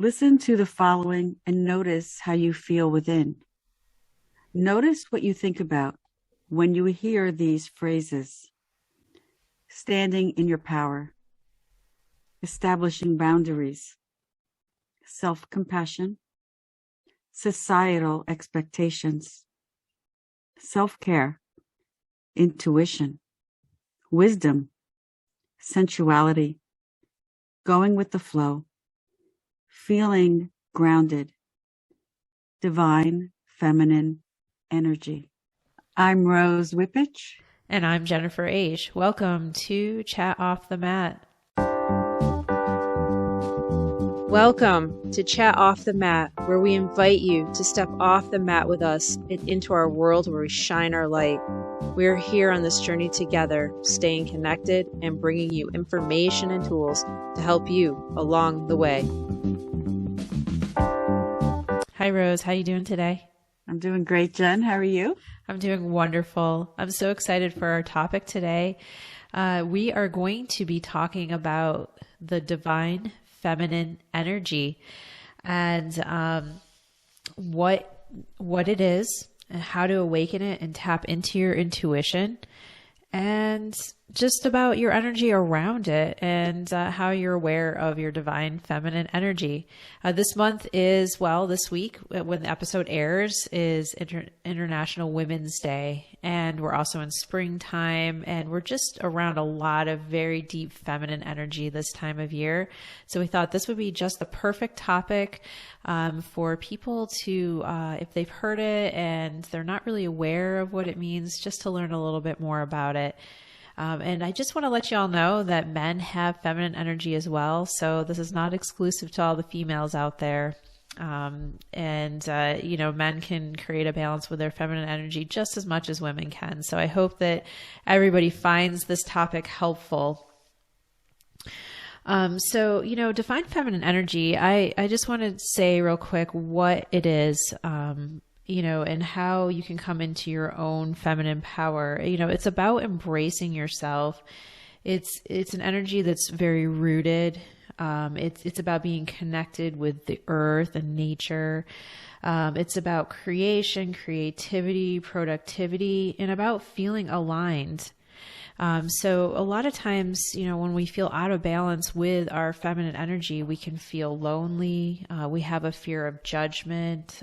Listen to the following and notice how you feel within. Notice what you think about when you hear these phrases. Standing in your power, establishing boundaries, self-compassion, societal expectations, self-care, intuition, wisdom, sensuality, going with the flow, feeling grounded, divine feminine energy. I'm Rose Wippich. And I'm Jennifer Eash. Welcome to Chat Off the Mat. Welcome to Chat Off the Mat, where we invite you to step off the mat with us and into our world where we shine our light. We're here on this journey together, staying connected and bringing you information and tools to help you along the way. Hi, Rose. How you doing today? I'm doing great, Jen. How are you? I'm doing wonderful. I'm so excited for our topic today. We are going to be talking about the divine feminine energy and what it is and how to awaken it and tap into your intuition, and just about your energy around it and how you're aware of your divine feminine energy. This month is, this week when the episode airs is International Women's Day, and we're also in springtime, and we're just around a lot of very deep feminine energy this time of year. So we thought this would be just the perfect topic for people to, if they've heard it and they're not really aware of what it means, just to learn a little bit more about it. And I just want to let you all know that men have feminine energy as well. So this is not exclusive to all the females out there. Men can create a balance with their feminine energy just as much as women can. So I hope that everybody finds this topic helpful. Divine feminine energy, I just want to say real quick what it is, and how you can come into your own feminine power. It's about embracing yourself. It's an energy that's very rooted. It's about being connected with the earth and nature. It's about creation, creativity, productivity, and about feeling aligned. So a lot of times, when we feel out of balance with our feminine energy, we can feel lonely. We have a fear of judgment.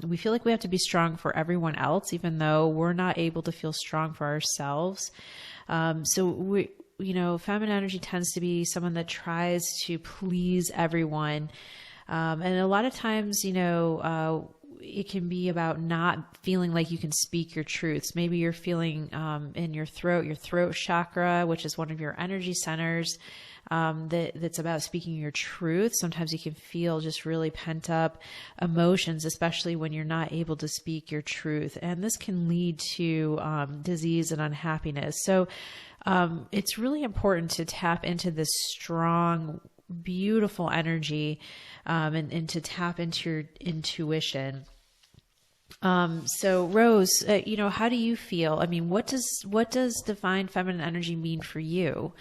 We feel like we have to be strong for everyone else, even though we're not able to feel strong for ourselves. Feminine energy tends to be someone that tries to please everyone. And a lot of times, it can be about not feeling like you can speak your truths. Maybe you're feeling in your throat chakra, which is one of your energy centers, that's about speaking your truth. Sometimes you can feel just really pent up emotions, especially when you're not able to speak your truth. And this can lead to disease and unhappiness. So it's really important to tap into this strong, beautiful energy and to tap into your intuition. So Rose, how do you feel? I mean, what does divine feminine energy mean for you?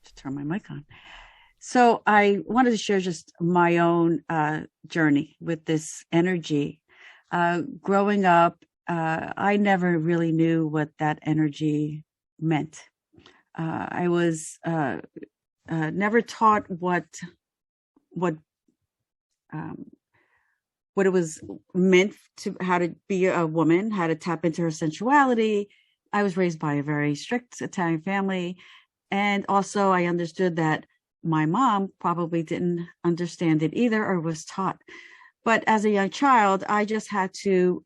To turn my mic on. So I wanted to share just my own journey with this energy. Growing up, I never really knew what that energy meant. I was never taught what it was meant to, how to be a woman, how to tap into her sensuality. I was raised by a very strict Italian family. And also I understood that my mom probably didn't understand it either or was taught. But as a young child, I just had to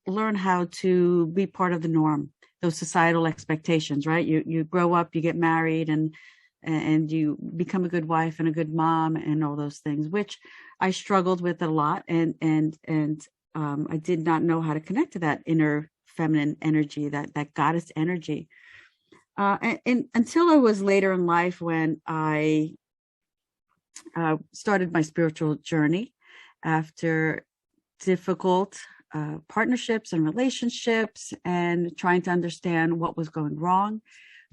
learn how to be part of the norm, those societal expectations, right? You grow up, you get married, and you become a good wife and a good mom and all those things, which I struggled with a lot. And I did not know how to connect to that inner feminine energy, that goddess energy. And until I was later in life when I started my spiritual journey after difficult partnerships and relationships and trying to understand what was going wrong.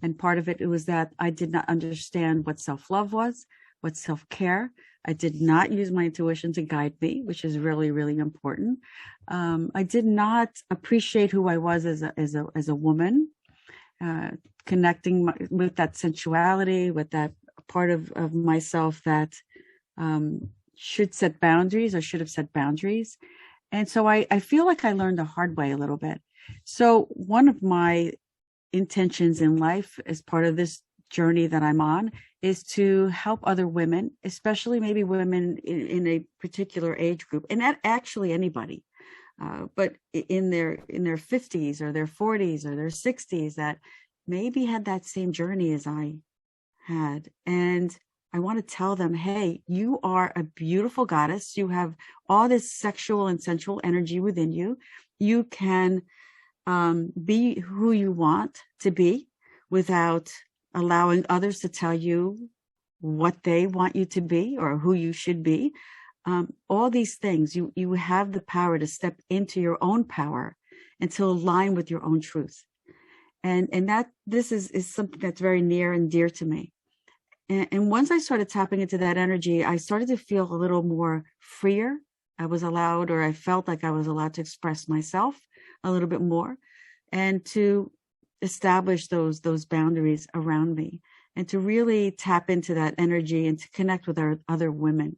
And part of it was that I did not understand what self-love was, what self-care. I did not use my intuition to guide me, which is really, really important. I did not appreciate who I was as a woman, connecting with that sensuality, with that part of myself that should set boundaries or should have set boundaries. And so I feel like I learned the hard way a little bit. So one of my intentions in life as part of this journey that I'm on is to help other women, especially maybe women in a particular age group, and actually anybody, but in their 50s or their 40s or their 60s that maybe had that same journey as I had. And I want to tell them, hey, you are a beautiful goddess. You have all this sexual and sensual energy within you. You can be who you want to be without allowing others to tell you what they want you to be or who you should be. All these things, you have the power to step into your own power and to align with your own truth. And that this is something that's very near and dear to me. And once I started tapping into that energy, I started to feel a little more freer. I was allowed, or I felt like I was allowed to express myself a little bit more and to establish those boundaries around me and to really tap into that energy and to connect with our other women,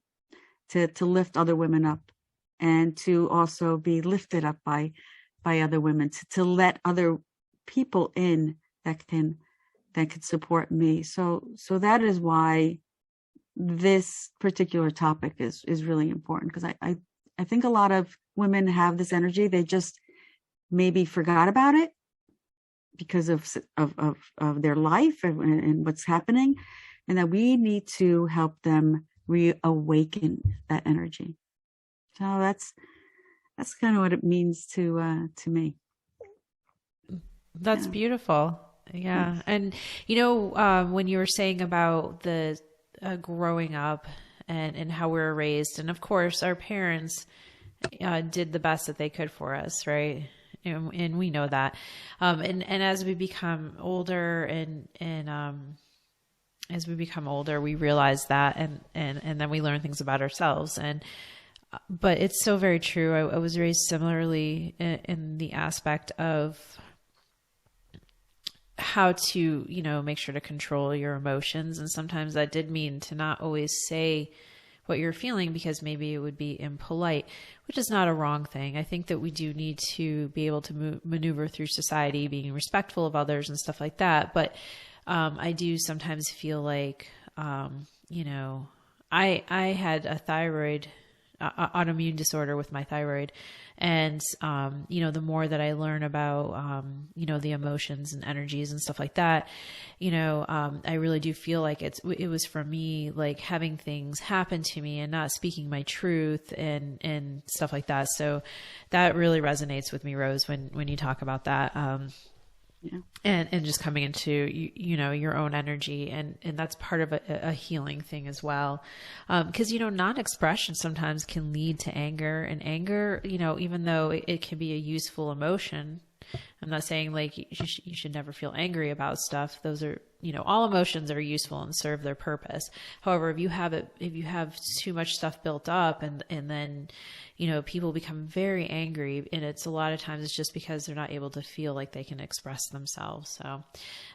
to lift other women up and to also be lifted up by other women, to let other people in that can support me. So that is why this particular topic is really important, because I think a lot of women have this energy. They just maybe forgot about it because of their life and what's happening, and that we need to help them reawaken that energy. So that's kind of what it means to me. That's beautiful. Yeah. Thanks. And, when you were saying about the growing up and how we were raised, and of course our parents did the best that they could for us, right? And we know that. And as we become older as we become older, we realize that, and then we learn things about ourselves. But it's so very true. I was raised similarly in the aspect of how to, make sure to control your emotions. And sometimes that did mean to not always say what you're feeling because maybe it would be impolite, which is not a wrong thing. I think that we do need to be able to maneuver through society, being respectful of others and stuff like that. But I do sometimes feel like, I had a thyroid autoimmune disorder with my thyroid. And, the more that I learn about, the emotions and energies and stuff like that, I really do feel like it was for me, like having things happen to me and not speaking my truth and stuff like that. So that really resonates with me, Rose, when you talk about that. Yeah. And just coming into, your own energy. And that's part of a healing thing as well. Cause, non-expression sometimes can lead to anger, and anger, even though it can be a useful emotion, I'm not saying like you should never feel angry about stuff. Those are, all emotions are useful and serve their purpose. However, if you have too much stuff built up and then, people become very angry, and it's a lot of times it's just because they're not able to feel like they can express themselves. So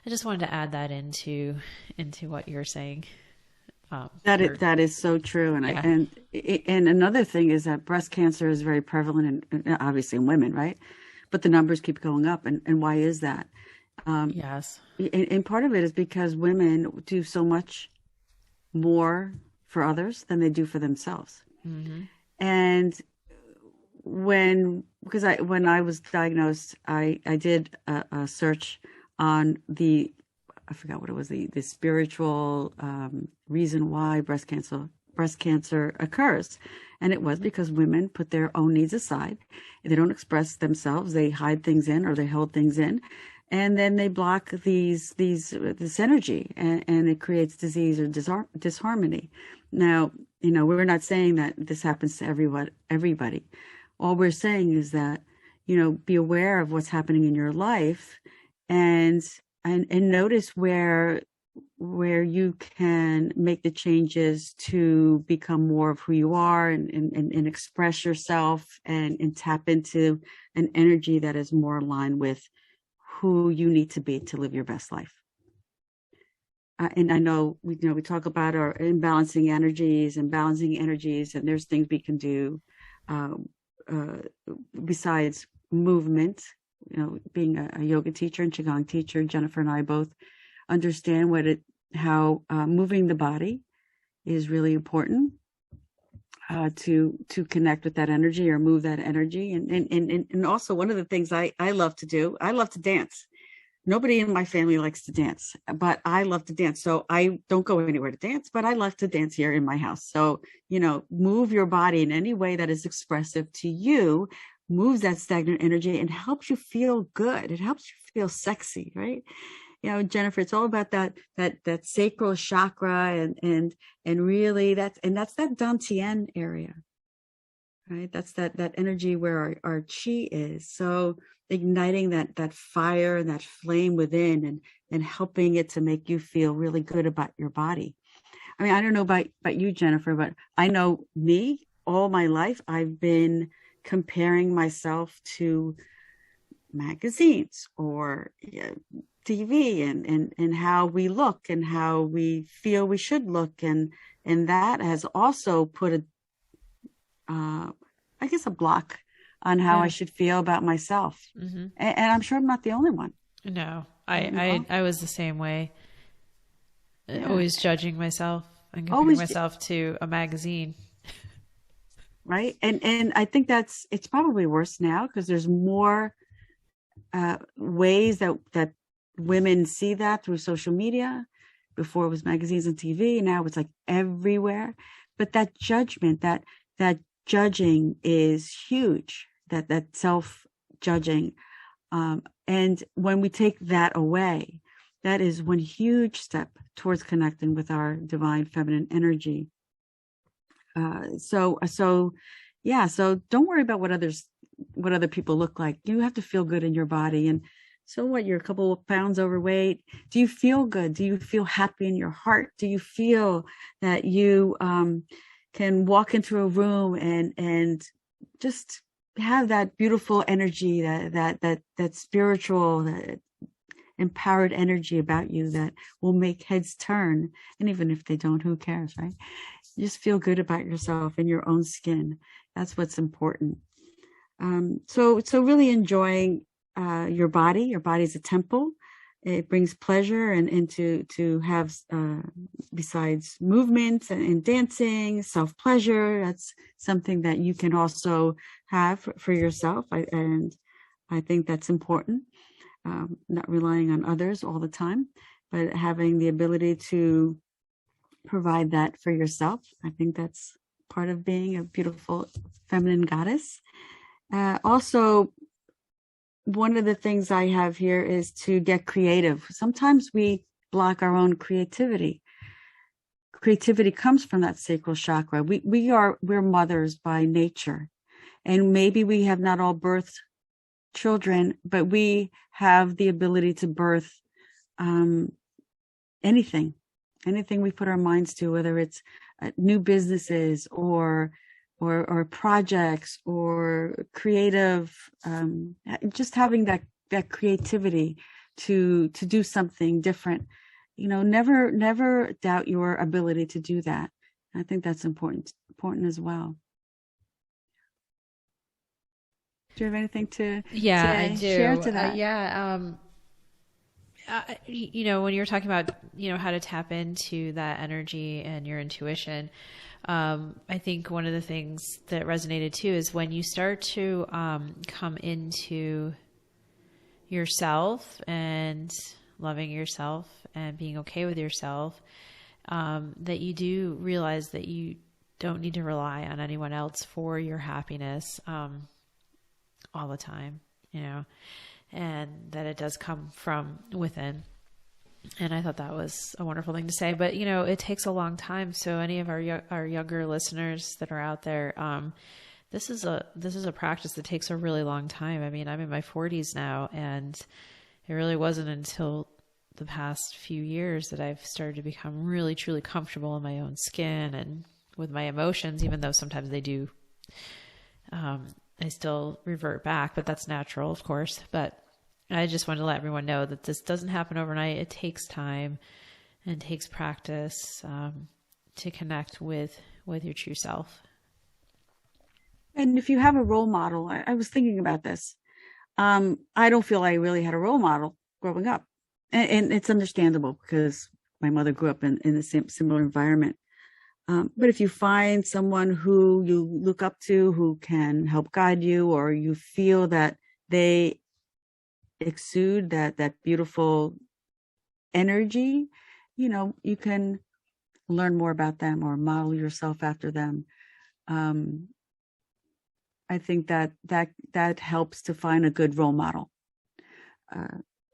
I just wanted to add that into what you're saying. That is so true. And and another thing is that breast cancer is very prevalent obviously in women, right? But the numbers keep going up. And why is that? Yes. And part of it is because women do so much more for others than they do for themselves. Mm-hmm. And when I was diagnosed, I did a search on I forgot what it was, the spiritual reason why breast cancer occurs. And it was because women put their own needs aside. They don't express themselves. They hide things in, or they hold things in. And then they block this energy, and it creates disease or disharmony. Now, we're not saying that this happens to everybody. All we're saying is that, be aware of what's happening in your life and and notice where you can make the changes to become more of who you are, and express yourself, and tap into an energy that is more aligned with who you need to be to live your best life. And I know we talk about our imbalancing energies and balancing energies, and there's things we can do besides movement. Being a yoga teacher and qigong teacher, Jennifer and I both understand how moving the body is really important to connect with that energy or move that energy. And also, one of the things I love to do, I love to dance. Nobody in my family likes to dance, but I love to dance. So I don't go anywhere to dance, but I love to dance here in my house. So, move your body in any way that is expressive to you, moves that stagnant energy and helps you feel good. It helps you feel sexy, right? Jennifer, it's all about that sacral chakra, and really that's that dantian area, right? That's that energy where our chi is. So igniting that fire and that flame within, and helping it to make you feel really good about your body. I mean, I don't know about you, Jennifer, but I know me all my life, I've been comparing myself to magazines or TV, and how we look and how we feel we should look. And that has also put a block on how I should feel about myself. Mm-hmm. And I'm sure I'm not the only one. No, I was the same way. Yeah. Always judging myself and comparing myself to a magazine. Right. And I think it's probably worse now, because there's more ways that women see that through social media. Before it was magazines and TV, and now it's like everywhere. But that judgment, that judging is huge, that self-judging. And when we take that away, that is one huge step towards connecting with our divine feminine energy. So don't worry about what other people look like. You have to feel good in your body. And so what, you're a couple of pounds overweight. Do you feel good? Do you feel happy in your heart? Do you feel that you can walk into a room and just have that beautiful energy, that spiritual, that empowered energy about you that will make heads turn? And even if they don't, who cares, right? Just feel good about yourself in your own skin. That's what's important. So really enjoying your body. Your body's a temple. It brings pleasure, and to have, besides movement and dancing, self-pleasure, that's something that you can also have for yourself. And I think that's important. Not relying on others all the time, but having the ability to provide that for yourself. I think that's part of being a beautiful feminine goddess. Also, one of the things I have here is to get creative. Sometimes we block our own creativity. Creativity comes from that sacral chakra. We're mothers by nature, and maybe we have not all birthed children, but we have the ability to birth anything we put our minds to, whether it's new businesses or projects or creative, just having that creativity to do something different. Never doubt your ability to do that. I think that's important as well. Do you have anything to I do. share to that? When you're talking about, how to tap into that energy and your intuition, I think one of the things that resonated too is when you start to come into yourself and loving yourself and being okay with yourself, that you do realize that you don't need to rely on anyone else for your happiness all the time, and that it does come from within. And I thought that was a wonderful thing to say, but it takes a long time. So any of our younger listeners that are out there, this is a practice that takes a really long time. I mean, I'm in my 40s now, and it really wasn't until the past few years that I've started to become really, truly comfortable in my own skin and with my emotions, even though sometimes they do, I still revert back, but that's natural, of course. But I just wanted to let everyone know that this doesn't happen overnight. It takes time and takes practice to connect with your true self. And if you have a role model, I was thinking about this. I don't feel I really had a role model growing up. And it's understandable because my mother grew up in the same similar environment. But if you find someone who you look up to, who can help guide you, or you feel that they exude that beautiful energy, you can learn more about them or model yourself after them. I think that helps to find a good role model.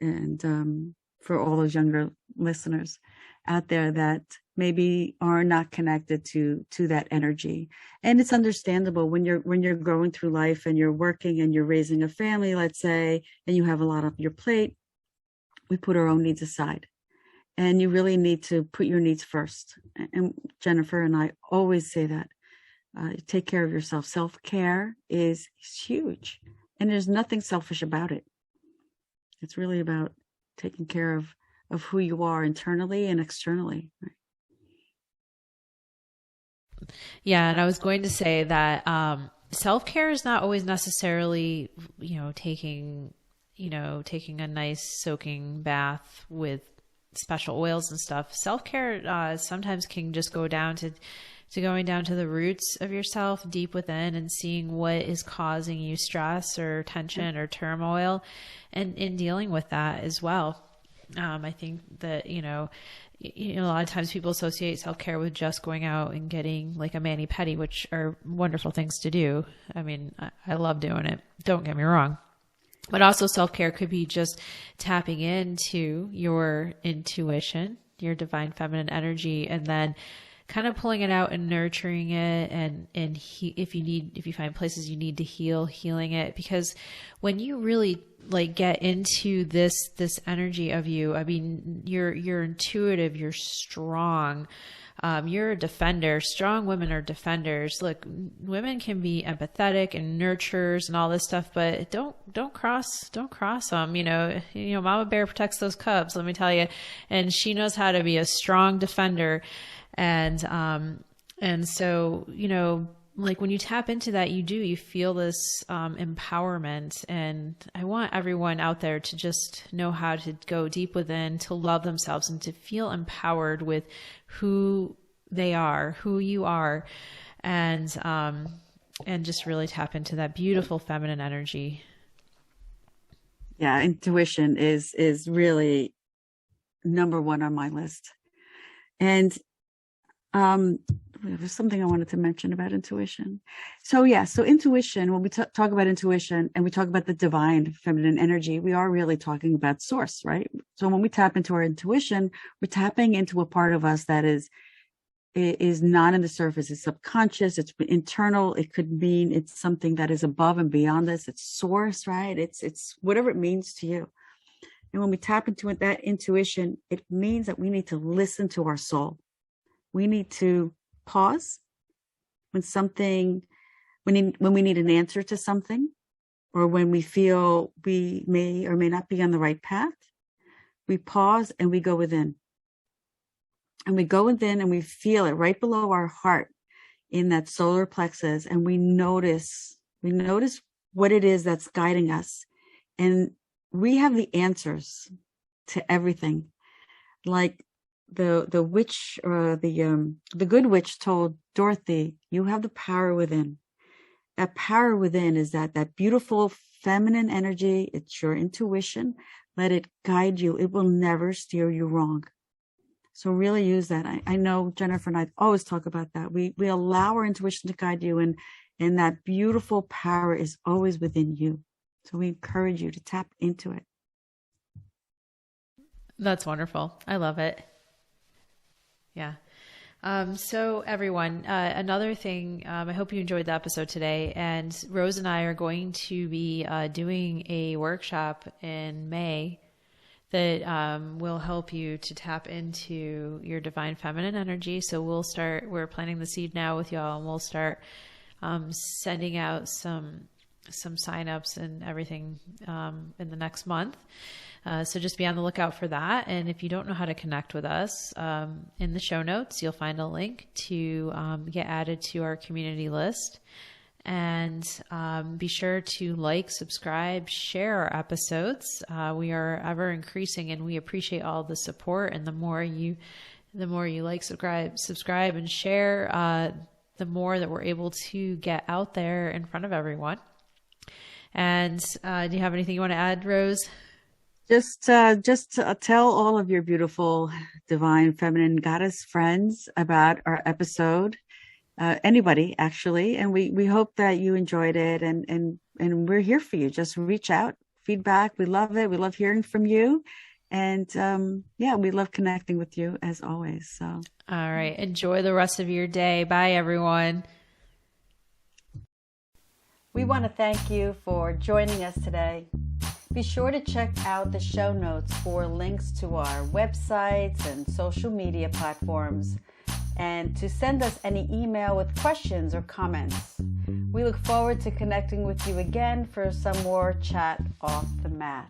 And for all those younger listeners out there that maybe are not connected to that energy. And it's understandable when you're going through life and you're working and you're raising a family, let's say, and you have a lot on your plate, we put our own needs aside. And you really need to put your needs first. And Jennifer and I always say that. Take care of yourself. Self-care is huge. And there's nothing selfish about it. It's really about taking care of who you are internally and externally. Right? Yeah, and I was going to say that self-care is not always necessarily, taking a nice soaking bath with special oils and stuff. Self-care sometimes can just go down to going down to the roots of yourself, deep within, and seeing what is causing you stress or tension or turmoil, and in dealing with that as well. I think that, a lot of times people associate self-care with just going out and getting like a mani-pedi, which are wonderful things to do. I mean, I love doing it. Don't get me wrong. But also self-care could be just tapping into your intuition, your divine feminine energy, and then kind of pulling it out and nurturing it. And if you find places you need to healing it, because when you really like get into this energy of you, I mean, you're intuitive, you're strong. You're a defender. Strong women are defenders. Look, women can be empathetic and nurturers and all this stuff, but don't cross them. Mama bear protects those cubs, let me tell you. And she knows how to be a strong defender. And so, like when you tap into that, you feel this empowerment. And I want everyone out there to just know how to go deep within, to love themselves and to feel empowered with who they are, who you are, and just really tap into that beautiful feminine energy. Yeah, intuition is really number one on my list. And there's something I wanted to mention about intuition. So intuition, when we talk about intuition and we talk about the divine feminine energy, we are really talking about source, right? So when we tap into our intuition, we're tapping into a part of us that is not in the surface. It's subconscious. It's internal. It could mean it's something that is above and beyond us. It's source, right? It's whatever it means to you. And when we tap into that intuition, it means that we need to listen to our soul. We need to pause when we need an answer to something, or when we feel we may or may not be on the right path. We pause and we go within. And we go within and we feel it right below our heart in that solar plexus. And we notice what it is that's guiding us. And we have the answers to everything. Like the witch, or the good witch told Dorothy, you have the power within. That power within is that beautiful feminine energy. It's your intuition. Let it guide you. It will never steer you wrong. So really use that. I know Jennifer and I always talk about that. We allow our intuition to guide you, and that beautiful power is always within you. So we encourage you to tap into it. That's wonderful. I love it. Yeah. So everyone, another thing, I hope you enjoyed the episode today, and Rose and I are going to be doing a workshop in May that will help you to tap into your divine feminine energy. So we're planting the seed now with y'all, and we'll start sending out some signups and everything in the next month. So just be on the lookout for that. And if you don't know how to connect with us, in the show notes, you'll find a link to get added to our community list. And be sure to like, subscribe, share our episodes. We are ever increasing, and we appreciate all the support. And the more you like, subscribe, and share, the more that we're able to get out there in front of everyone. And do you have anything you want to add, Rose? Just tell all of your beautiful divine feminine goddess friends about our episode. Anybody actually, and we hope that you enjoyed it, and we're here for you. Just reach out, feedback. We love it. We love hearing from you, and we love connecting with you as always. So all right, enjoy the rest of your day. Bye, everyone. We want to thank you for joining us today. Be sure to check out the show notes for links to our websites and social media platforms, and to send us any email with questions or comments. We look forward to connecting with you again for some more chat off the mat.